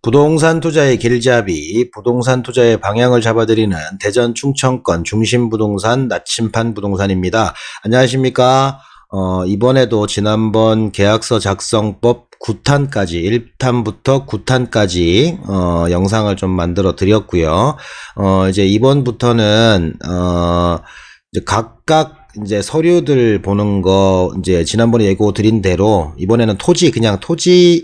부동산 투자의 길잡이, 부동산 투자의 방향을 잡아드리는 대전 충청권 중심부동산 나침판 부동산입니다. 안녕하십니까? 이번에도 지난번 계약서 작성법 9탄까지 1탄부터 9탄까지 영상을 좀 만들어 드렸고요. 이제 이번부터는 이제 각각 이제 서류들 보는 거 이제 지난번에 예고 드린 대로 이번에는 그냥 토지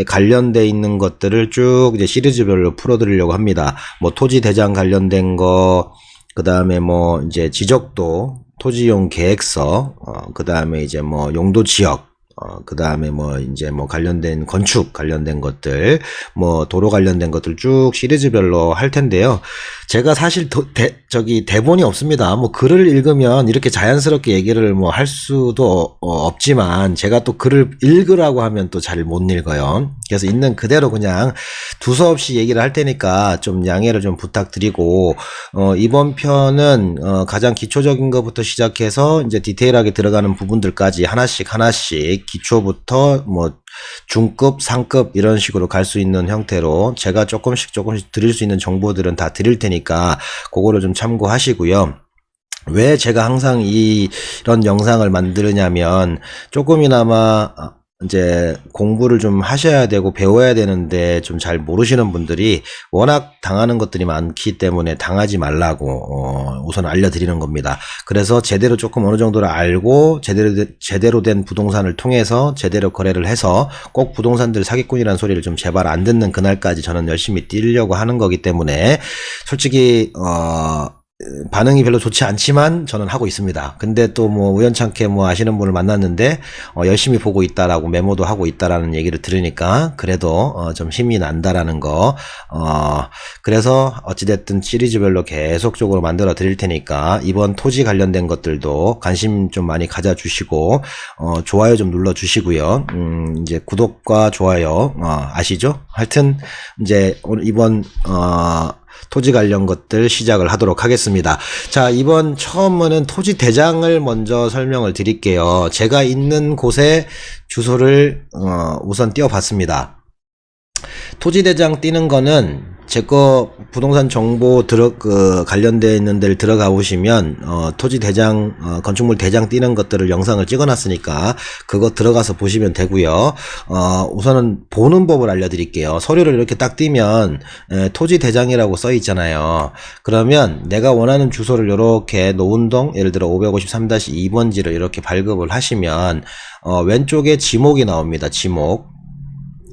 관련돼 있는 것들을 쭉 이제 시리즈별로 풀어 드리려고 합니다. 뭐 토지 대장 관련된 거, 그다음에 뭐 이제 지적도, 토지용 계획서, 그다음에 이제 뭐 용도 지역, 그다음에 뭐 이제 뭐 관련된 건축 관련된 것들, 뭐 도로 관련된 것들 쭉 시리즈별로 할 텐데요. 제가 사실 대본이 없습니다. 뭐 글을 읽으면 이렇게 자연스럽게 얘기를 뭐 할 수도 없지만 제가 또 글을 읽으라고 하면 또 잘 못 읽어요. 그래서 있는 그대로 그냥 두서없이 얘기를 할 테니까 좀 양해를 좀 부탁드리고, 이번 편은 가장 기초적인 것부터 시작해서 이제 디테일하게 들어가는 부분들까지 하나씩 기초부터 뭐 중급, 상급 이런 식으로 갈 수 있는 형태로 제가 조금씩 드릴 수 있는 정보들은 다 드릴 테니까 그거를 좀 참고하시고요. 왜 제가 항상 이런 영상을 만드느냐면 조금이나마 이제 공부를 좀 하셔야 되고 배워야 되는데 좀 잘 모르시는 분들이 워낙 당하는 것들이 많기 때문에 당하지 말라고 우선 알려드리는 겁니다. 그래서 제대로 조금 어느 정도를 알고 제대로 된 부동산을 통해서 제대로 거래를 해서 꼭 부동산들 사기꾼이라는 소리를 좀 제발 안 듣는 그날까지 저는 열심히 뛰려고 하는 거기 때문에 솔직히 반응이 별로 좋지 않지만 저는 하고 있습니다. 근데 또 뭐 우연찮게 뭐 아시는 분을 만났는데 열심히 보고 있다라고 메모도 하고 있다라는 얘기를 들으니까 그래도 좀 힘이 난다라는 거. 그래서 어찌됐든 시리즈별로 계속적으로 만들어 드릴 테니까 이번 토지 관련된 것들도 관심 좀 많이 가져주시고 좋아요 좀 눌러 주시고요. 이제 구독과 좋아요 아시죠? 하여튼 이제 이번 토지 관련 것들 시작을 하도록 하겠습니다. 자, 이번 처음은 토지 대장을 먼저 설명을 드릴게요. 제가 있는 곳에 주소를 우선 띄워봤습니다. 토지 대장 띄는 거는 제 거 부동산 정보 관련되어 있는 데를 들어가 보시면 토지 대장 건축물 대장 띄는 것들을 영상을 찍어 놨으니까 그거 들어가서 보시면 되고요. 우선은 보는 법을 알려드릴게요. 서류를 이렇게 딱 띄면 토지 대장이라고 써 있잖아요. 그러면 내가 원하는 주소를 이렇게 노은동 예를 들어 553-2번지를 이렇게 발급을 하시면 왼쪽에 지목이 나옵니다. 지목.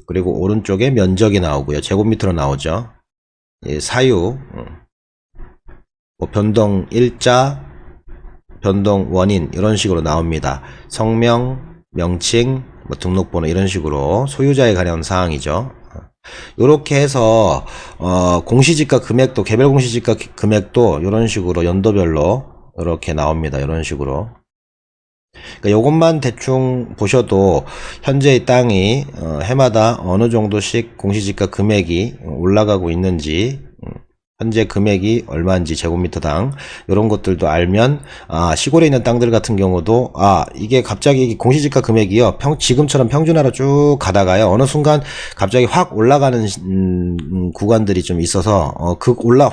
그리고 오른쪽에 면적이 나오고요. 제곱미터로 나오죠. 예, 사유, 뭐 변동 일자, 변동 원인 이런 식으로 나옵니다. 성명, 명칭, 뭐 등록번호 이런 식으로 소유자에 관한 사항이죠. 요렇게 해서 공시지가 금액도 개별 공시지가 금액도 이런 식으로 연도별로 이렇게 나옵니다. 이런 식으로. 그러니까 요것만 대충 보셔도 현재의 땅이 해마다 어느 정도씩 공시지가 금액이 올라가고 있는지, 현재 금액이 얼마인지 제곱미터당 이런 것들도 알면 시골에 있는 땅들 같은 경우도 이게 갑자기 공시지가 금액이요 지금처럼 평준화로 쭉 가다가요 어느 순간 갑자기 확 올라가는 구간들이 좀 있어서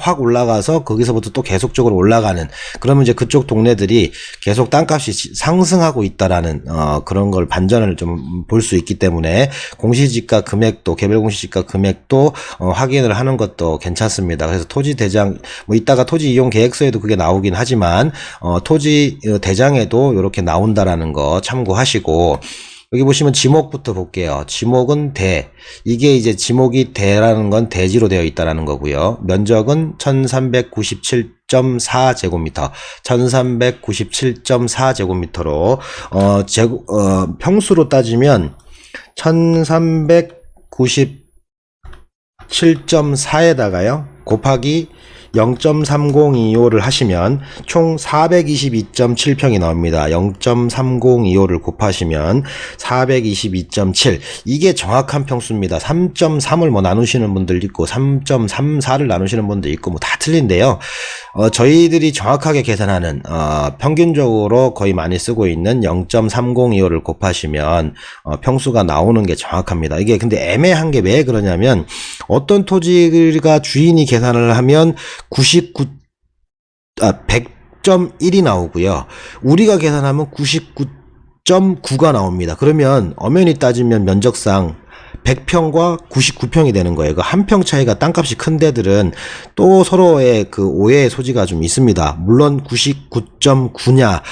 확 올라가서 거기서부터 또 계속적으로 올라가는, 그러면 이제 그쪽 동네들이 계속 땅값이 상승하고 있다라는 그런 걸 반전을 좀 볼 수 있기 때문에 공시지가 금액도 개별 공시지가 금액도 확인을 하는 것도 괜찮습니다. 그래서 토지 대장, 뭐 이따가 토지 이용 계획서에도 그게 나오긴 하지만 토지 대장에도 이렇게 나온다라는 거 참고하시고, 여기 보시면 지목부터 볼게요. 지목은 대. 이게 이제 지목이 대라는 건 대지로 되어 있다라는 거고요. 면적은 1397.4제곱미터. 1397.4제곱미터로 평수로 따지면 1397.4에다가요 곱하기 0.3025를 하시면 총 422.7평이 나옵니다. 0.3025를 곱하시면 422.7. 이게 정확한 평수입니다. 3.3을 뭐 나누시는 분들 있고 3.34를 나누시는 분들 있고 뭐 다 틀린데요. 저희들이 정확하게 계산하는 평균적으로 거의 많이 쓰고 있는 0.3025를 곱하시면 평수가 나오는 게 정확합니다. 이게 근데 애매한 게 왜 그러냐면 어떤 토지가 주인이 계산을 하면 100.1이 나오고요. 우리가 계산하면 99.9가 나옵니다. 그러면 엄연히 따지면 면적상 100평과 99평이 되는 거예요. 그 한 평 차이가 땅값이 큰 데들은 또 서로의 그 오해의 소지가 좀 있습니다. 물론 99.9냐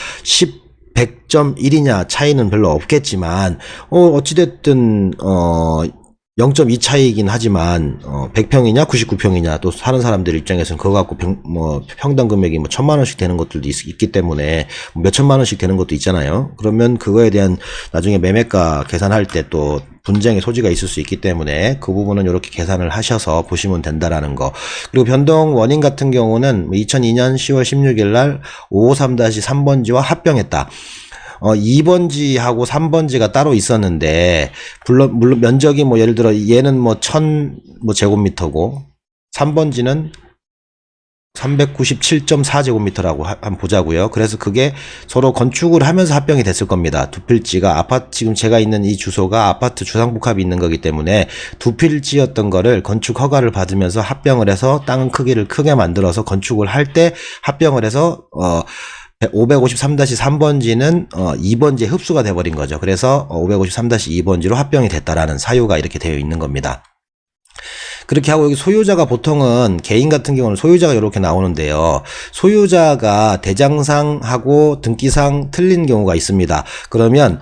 100.1이냐 차이는 별로 없겠지만 어찌됐든 0.2 차이이긴 하지만 100평이냐 99평이냐 또 사는 사람들 입장에서는 그거 갖고 평당 금액이 뭐 1,000만 원씩 되는 것들도 있기 때문에 몇 천만 원씩 되는 것도 있잖아요. 그러면 그거에 대한 나중에 매매가 계산할 때 또 분쟁의 소지가 있을 수 있기 때문에 그 부분은 이렇게 계산을 하셔서 보시면 된다라는 거. 그리고 변동 원인 같은 경우는 2002년 10월 16일 날 553-3번지와 합병했다. 2번지하고 3번지가 따로 있었는데, 물론 면적이 뭐 예를 들어 얘는 뭐 1000 제곱미터고, 3번지는 397.4제곱미터라고 한번 보자고요. 그래서 그게 서로 건축을 하면서 합병이 됐을 겁니다. 두 필지가 지금 제가 있는 이 주소가 아파트 주상복합이 있는 거기 때문에 두 필지였던 거를 건축 허가를 받으면서 합병을 해서 땅 크기를 크게 만들어서 건축을 할 때 합병을 해서 553-3번지는 2번지에 흡수가 돼버린 거죠. 그래서 553-2번지로 합병이 됐다라는 사유가 이렇게 되어 있는 겁니다. 그렇게 하고 여기 소유자가 보통은 개인 같은 경우는 소유자가 이렇게 나오는데요. 소유자가 대장상하고 등기상 틀린 경우가 있습니다. 그러면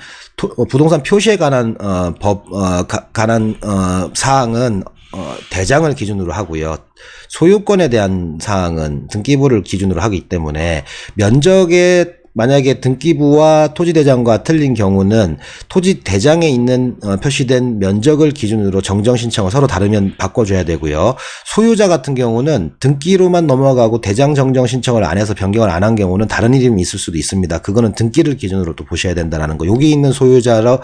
부동산 표시에 관한 사항은 대장을 기준으로 하고요. 소유권에 대한 사항은 등기부를 기준으로 하기 때문에 면적에 만약에 등기부와 토지대장과 틀린 경우는 토지대장에 있는 표시된 면적을 기준으로 정정신청을 서로 다르면 바꿔줘야 되고요. 소유자 같은 경우는 등기로만 넘어가고 대장 정정신청을 안 해서 변경을 안 한 경우는 다른 이름이 있을 수도 있습니다. 그거는 등기를 기준으로 또 보셔야 된다는 거. 여기 있는 소유자로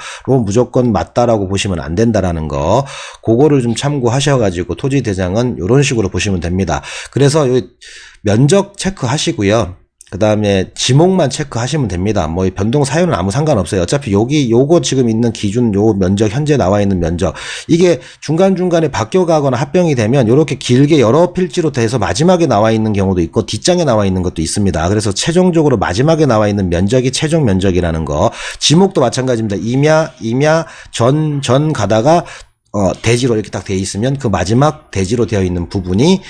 무조건 맞다라고 보시면 안 된다라는 거. 그거를 좀 참고하셔가지고 토지대장은 이런 식으로 보시면 됩니다. 그래서 면적 체크하시고요. 그 다음에 지목만 체크하시면 됩니다. 뭐 변동 사유는 아무 상관없어요. 어차피 요거 지금 있는 기준 요 면적 현재 나와 있는 면적 이게 중간중간에 바뀌어가거나 합병이 되면 요렇게 길게 여러 필지로 돼서 마지막에 나와 있는 경우도 있고 뒷장에 나와 있는 것도 있습니다. 그래서 최종적으로 마지막에 나와 있는 면적이 최종 면적이라는 거. 지목도 마찬가지입니다. 임야 전 가다가 대지로 이렇게 딱 되어 있으면 그 마지막 대지로 되어 있는 부분이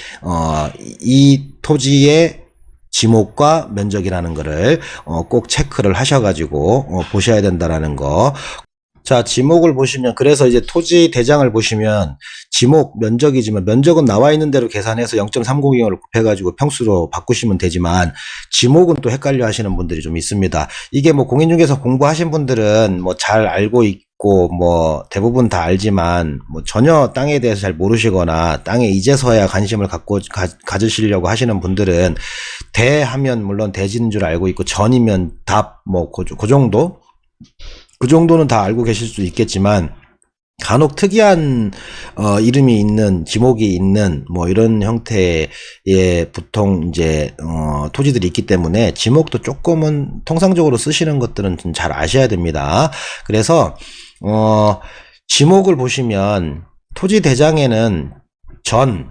이 토지의 지목과 면적이라는 거를 꼭 체크를 하셔가지고 보셔야 된다라는 거. 자, 지목을 보시면 그래서 이제 토지 대장을 보시면 지목 면적이지만 면적은 나와 있는 대로 계산해서 0.302를 곱해가지고 평수로 바꾸시면 되지만 지목은 또 헷갈려 하시는 분들이 좀 있습니다. 이게 뭐 공인중개사 공부하신 분들은 뭐 잘 알고 있고 뭐 대부분 다 알지만 뭐 전혀 땅에 대해서 잘 모르시거나 땅에 이제서야 관심을 가지시려고 하시는 분들은 대하면 물론 대지인 줄 알고 있고 전이면 답 뭐 그 정도? 그 정도는 다 알고 계실 수 있겠지만 간혹 특이한 이름이 있는 지목이 있는 뭐 이런 형태의 보통 이제 토지들이 있기 때문에 지목도 조금은 통상적으로 쓰시는 것들은 좀 잘 아셔야 됩니다. 그래서 지목을 보시면 토지 대장에는 전,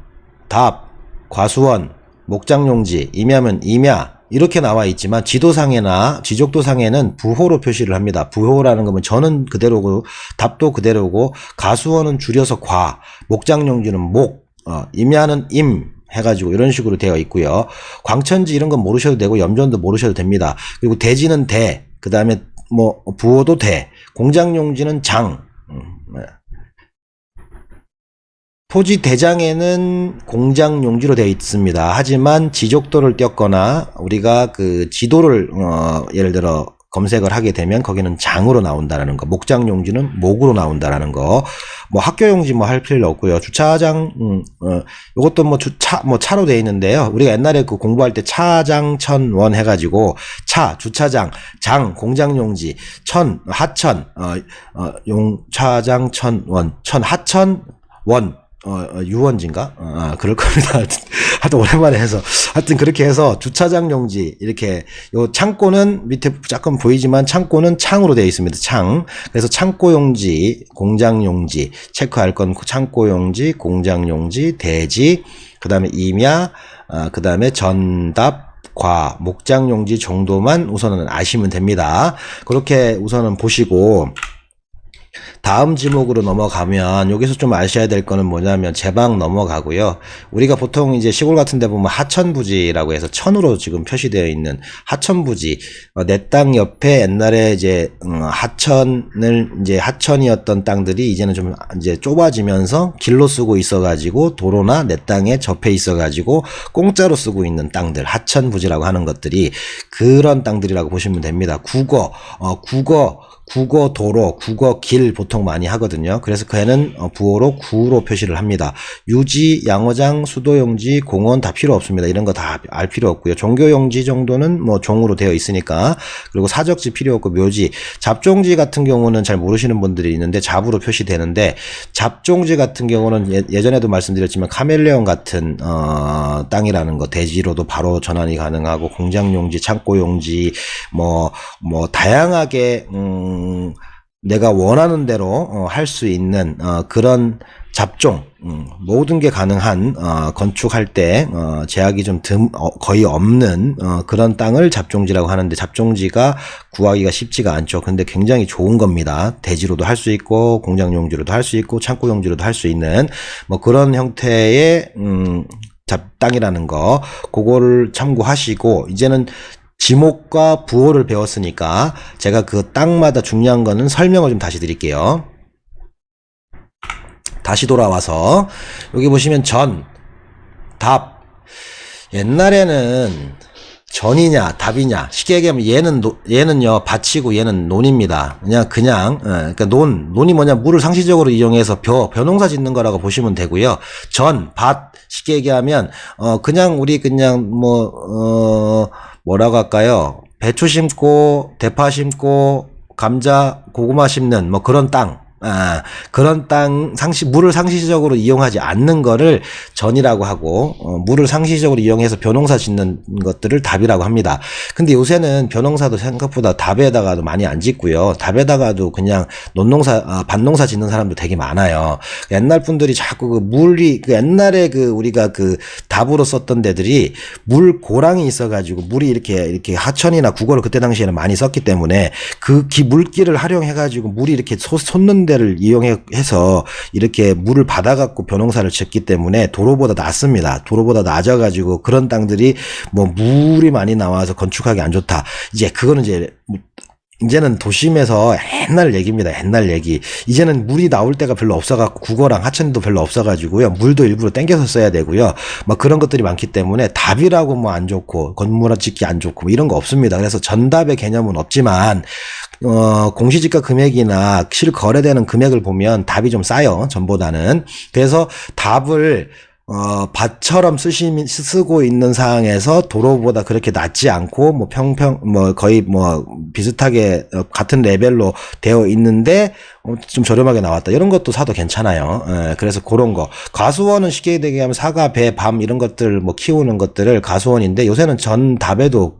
답, 과수원, 목장용지, 임야면 임야 이렇게 나와 있지만 지도상에나 지적도상에는 부호로 표시를 합니다. 부호라는 거면 전은 그대로고 답도 그대로고 가수원은 줄여서 과, 목장용지는 목, 임야는 임 해가지고 이런 식으로 되어 있고요. 광천지 이런 건 모르셔도 되고 염전도 모르셔도 됩니다. 그리고 대지는 대, 그 다음에 뭐 부호도 대, 공장용지는 장. 토지 대장에는 공장 용지로 되어 있습니다. 하지만 지적도를 띄었거나 우리가 그 지도를 예를 들어 검색을 하게 되면 거기는 장으로 나온다라는 거, 목장 용지는 목으로 나온다라는 거, 뭐 학교 용지 뭐 할 필요 없고요. 주차장, 요것도 뭐 차로 돼 있는데요. 우리가 옛날에 그 공부할 때 차장천원 해가지고 주차장, 장, 공장 용지, 하천, 차장천원, 하천, 원, 유원지인가? 그럴 겁니다. 하여튼 오랜만에 해서. 하여튼 그렇게 해서 주차장 용지, 이렇게, 요 창고는 밑에 조금 보이지만 창고는 창으로 되어 있습니다. 창. 그래서 창고 용지, 공장 용지, 체크할 건 창고 용지, 공장 용지, 대지, 그 다음에 임야, 그 다음에 전답, 목장 용지 정도만 우선은 아시면 됩니다. 그렇게 우선은 보시고, 다음 지목으로 넘어가면 여기서 좀 아셔야 될 거는 뭐냐면 제방 넘어가고요. 우리가 보통 이제 시골 같은 데 보면 하천부지라고 해서 천으로 지금 표시되어 있는 하천부지, 내 땅 옆에 옛날에 이제 하천이었던 땅들이 이제는 좀 이제 좁아지면서 길로 쓰고 있어가지고 도로나 내 땅에 접해 있어가지고 공짜로 쓰고 있는 땅들, 하천부지라고 하는 것들이 그런 땅들이라고 보시면 됩니다. 국어 도로, 국어 길 보통 많이 하거든요. 그래서 그 애는 부호로 구로 표시를 합니다. 유지, 양어장, 수도용지, 공원 다 필요 없습니다. 이런 거 다 알 필요 없고요. 종교용지 정도는 뭐 종으로 되어 있으니까. 그리고 사적지 필요 없고 묘지, 잡종지 같은 경우는 잘 모르시는 분들이 있는데 잡으로 표시되는데, 잡종지 같은 경우는 예전에도 말씀드렸지만 카멜레온 같은 땅이라는 거, 대지로도 바로 전환이 가능하고 공장용지, 창고용지, 뭐 다양하게 내가 원하는 대로 할 수 있는 그런 잡종, 모든 게 가능한 건축할 때 제약이 좀 거의 없는 그런 땅을 잡종지라고 하는데, 잡종지가 구하기가 쉽지가 않죠. 근데 굉장히 좋은 겁니다. 대지로도 할 수 있고 공장용지로도 할 수 있고 창고용지로도 할 수 있는 뭐 그런 형태의 잡땅이라는 거, 그거를 참고하시고, 이제는 지목과 부호를 배웠으니까 제가 그 땅마다 중요한 거는 설명을 좀 다시 드릴게요. 다시 돌아와서 여기 보시면 전, 답. 옛날에는 전이냐 답이냐, 쉽게 얘기하면 얘는요 밭이고 얘는 논입니다. 그러니까 논이 뭐냐, 물을 상시적으로 이용해서 벼농사 짓는 거라고 보시면 되고요. 밭, 쉽게 얘기하면 뭐라고 할까요? 배추 심고 대파 심고 감자 고구마 심는 뭐 그런 땅, 그런 땅 물을 상시적으로 이용하지 않는 거를 전이라고 하고, 물을 상시적으로 이용해서 벼농사 짓는 것들을 답이라고 합니다. 근데 요새는 벼농사도 생각보다 답에다가도 많이 안 짓고요. 답에다가도 그냥 밭농사 짓는 사람도 되게 많아요. 옛날 분들이 자꾸 옛날에 우리가 답으로 썼던 데들이 물 고랑이 있어가지고 물이 이렇게 하천이나 국어를 그때 당시에는 많이 썼기 때문에 물길을 활용해가지고 물이 이렇게 솟는 데를 이용해서 이렇게 물을 받아갖고 벼농사를 짓기 때문에 도로보다 낫습니다. 도로보다 낮아가지고 그런 땅들이 뭐 물이 많이 나와서 건축하기 안 좋다. 이제는 도심에서 옛날 얘기입니다. 옛날 얘기. 이제는 물이 나올 때가 별로 없어갖고 국어랑 하천도 별로 없어가지고요. 물도 일부러 땡겨서 써야 되고요. 막 그런 것들이 많기 때문에 답이라고 뭐 안 좋고 건물 짓기 안 좋고 뭐 이런 거 없습니다. 그래서 전답의 개념은 없지만 공시지가 금액이나 실거래되는 금액을 보면 답이 좀 싸요. 전보다는. 그래서 답을 밭처럼 쓰고 있는 상황에서 도로보다 그렇게 낮지 않고 거의 비슷하게 같은 레벨로 되어 있는데 좀 저렴하게 나왔다, 이런 것도 사도 괜찮아요. 그래서 그런 거. 가수원은 쉽게 얘기하면 사과, 배, 밤 이런 것들 키우는 것들을 가수원인데, 요새는 전답에도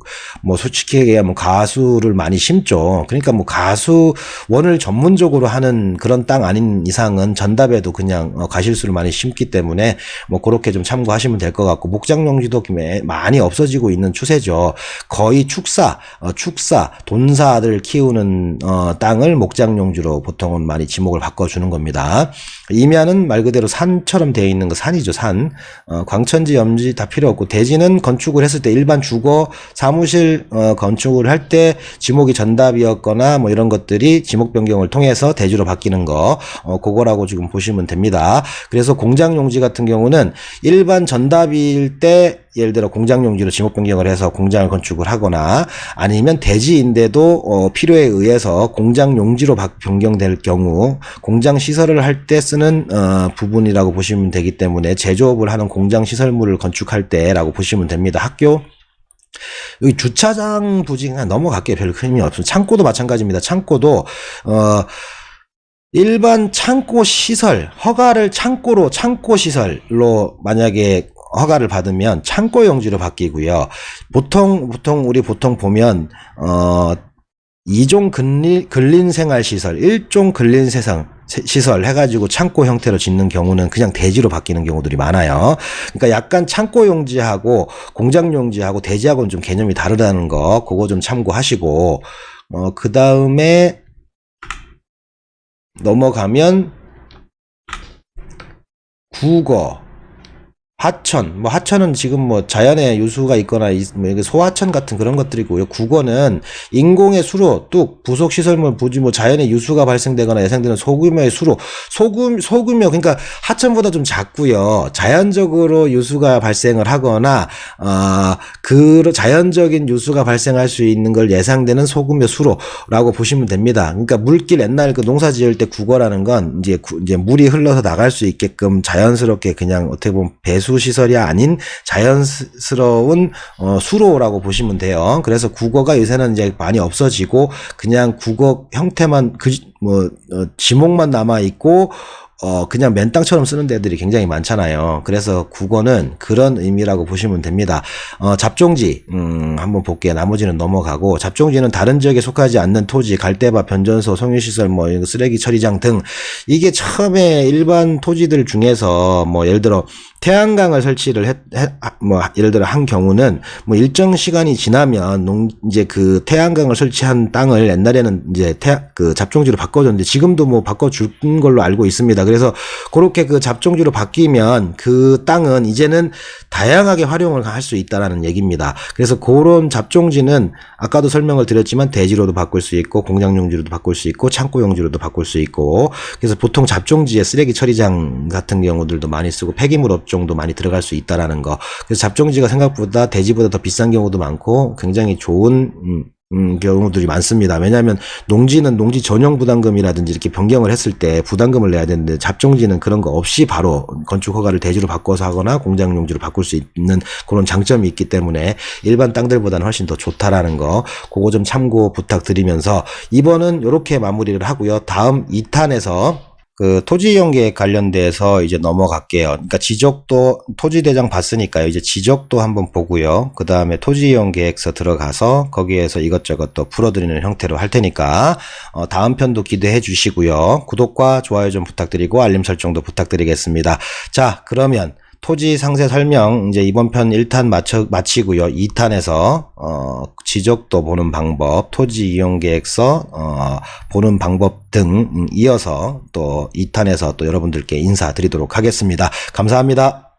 솔직히 얘기하면 가수를 많이 심죠. 그러니까 가수원을 전문적으로 하는 그런 땅 아닌 이상은 전답에도 그냥 가실수를 많이 심기 때문에 그렇게 좀 참고하시면 될 것 같고, 목장용지도 많이 없어지고 있는 추세죠. 거의 축사, 돈사들 키우는 땅을 목장용지로 보통은 많이 지목을 바꿔주는 겁니다. 임야는 말 그대로 산처럼 되어 있는 거, 산이죠, 산. 광천지, 염지 다 필요 없고, 대지는 건축을 했을 때 일반 주거, 사무실 건축을 할 때 지목이 전답이었거나 이런 것들이 지목 변경을 통해서 대지로 바뀌는 거, 그거라고 지금 보시면 됩니다. 그래서 공장용지 같은 경우는 경우는 일반 전답일 때 예를 들어 공장 용지로 지목 변경을 해서 공장을 건축을 하거나 아니면 대지인데도 필요에 의해서 공장 용지로 변경될 경우 공장 시설을 할 때 쓰는 부분이라고 보시면 되기 때문에 제조업을 하는 공장 시설물을 건축할 때라고 보시면 됩니다. 학교 여기 주차장 부지 그냥 넘어갈게요. 별로 큰 의미 없습니다. 창고도 마찬가지입니다. 창고도 일반 창고 시설 허가를 창고 시설로 만약에 허가를 받으면 창고 용지로 바뀌고요. 보통 보면 2종 근린생활시설, 1종 근린시설 해가지고 창고 형태로 짓는 경우는 그냥 대지로 바뀌는 경우들이 많아요. 그러니까 약간 창고 용지하고 공장 용지하고 대지하고는 좀 개념이 다르다는 거, 그거 좀 참고하시고, 그 다음에 넘어가면 국어, 하천, 하천은 지금 자연의 유수가 있거나 소하천 같은 그런 것들이고요. 국어는 인공의 수로, 뚝, 부속 시설물 부지 자연의 유수가 발생되거나 예상되는 소규모의 수로, 소규모, 그러니까 하천보다 좀 작고요. 자연적으로 유수가 발생을 하거나, 자연적인 유수가 발생할 수 있는 걸 예상되는 소규모 수로라고 보시면 됩니다. 그러니까 물길 옛날 그 농사 지을 때 국어라는 건 이제 물이 흘러서 나갈 수 있게끔 자연스럽게 그냥 어떻게 보면 배수 시설이 아닌 자연스러운 수로라고 보시면 돼요. 그래서 국어가 요새는 이제 많이 없어지고 그냥 국어 형태만 지목만 남아 있고 그냥 맨 땅처럼 쓰는 데들이 굉장히 많잖아요. 그래서 국어는 그런 의미라고 보시면 됩니다. 잡종지, 한번 볼게요. 나머지는 넘어가고, 잡종지는 다른 지역에 속하지 않는 토지, 갈대밭, 변전소, 송유시설, 쓰레기 처리장 등, 이게 처음에 일반 토지들 중에서, 예를 들어, 태양광을 설치를 예를 들어 한 경우는, 일정 시간이 지나면, 이제 그 태양광을 설치한 땅을 옛날에는 이제 잡종지로 바꿔줬는데, 지금도 바꿔줄 걸로 알고 있습니다. 그래서 그렇게 그 잡종지로 바뀌면 그 땅은 이제는 다양하게 활용을 할 수 있다라는 얘기입니다. 그래서 그런 잡종지는 아까도 설명을 드렸지만 대지로도 바꿀 수 있고 공장 용지로도 바꿀 수 있고 창고 용지로도 바꿀 수 있고, 그래서 보통 잡종지에 쓰레기 처리장 같은 경우들도 많이 쓰고 폐기물 업종도 많이 들어갈 수 있다라는 거. 그래서 잡종지가 생각보다 대지보다 더 비싼 경우도 많고 굉장히 좋은 경우들이 많습니다. 왜냐하면 농지는 농지 전용 부담금이라든지 이렇게 변경을 했을 때 부담금을 내야 되는데, 잡종지는 그런 거 없이 바로 건축 허가를 대지로 바꿔서 하거나 공장 용지로 바꿀 수 있는 그런 장점이 있기 때문에 일반 땅들보다는 훨씬 더 좋다라는 거, 그거 좀 참고 부탁드리면서 이번은 이렇게 마무리를 하고요. 다음 2탄에서 그 토지이용계획 관련돼서 이제 넘어갈게요. 그러니까 지적도 토지대장 봤으니까요. 이제 지적도 한번 보고요. 그 다음에 토지이용계획서 들어가서 거기에서 이것저것 또 풀어드리는 형태로 할 테니까 다음 편도 기대해 주시고요. 구독과 좋아요 좀 부탁드리고 알림 설정도 부탁드리겠습니다. 자, 그러면 토지 상세 설명 이제 이번 편 1탄 마치고요. 2탄에서 지적도 보는 방법, 토지 이용 계획서 보는 방법 등 이어서 또 2탄에서 또 여러분들께 인사드리도록 하겠습니다. 감사합니다.